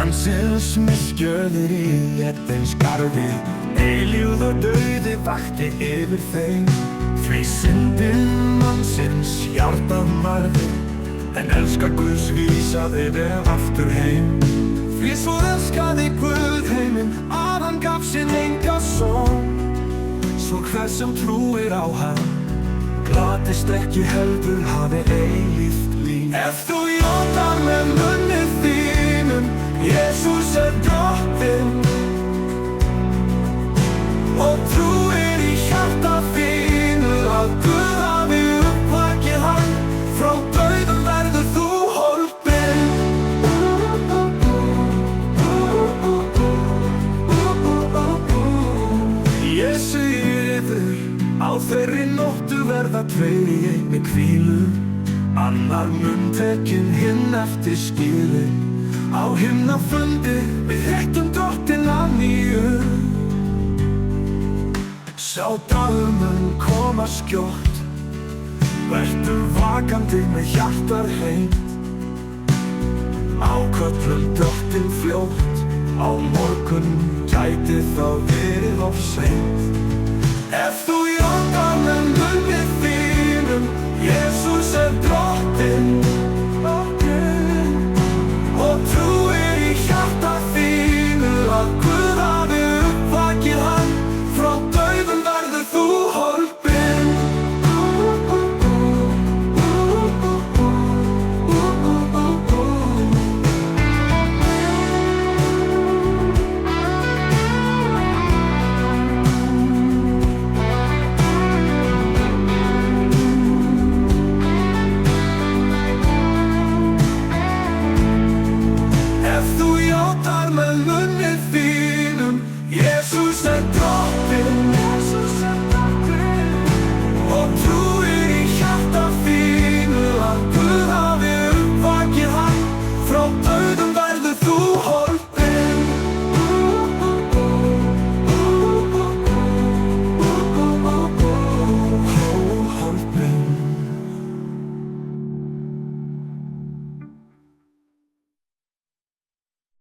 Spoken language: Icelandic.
mannsins misgjörðir í réttins garði. Eilífð og dauði vakti yfir þeim, því syndin mannsins hjartað marði. En elskar Guðs vísaði þeim aftur heim. Því svo elskaði Guð heiminn að hann gaf sinn enga son, svo hver sem trúir á hann glatist ekki heldur hafi eilíft líf. Ef þú játar með munni þínum Jesús drottinn og trúir í hjarta þínu að Guð hafi uppvakið hann frá dauðum, verður þú hólpinn. Ég segi yður, á þeirri nóttu verða tveir í einni hvílu, annar mun tekinn, hinn eftir skili. Á himnafundi við hittum Drottinn að nýju. Sá dagur mun koma skjótt, vertu vakandi með hjartað hreint. Áköllum Drottinn fljótt, á morgun gæti þá verið of seint. Ef þú játar með munni þínum Jesús drottinn og trúir í hjarta þínu að Guð hafi uppvakið hann frá dauðum, verður þú hólpinn. Ef þú játar með munni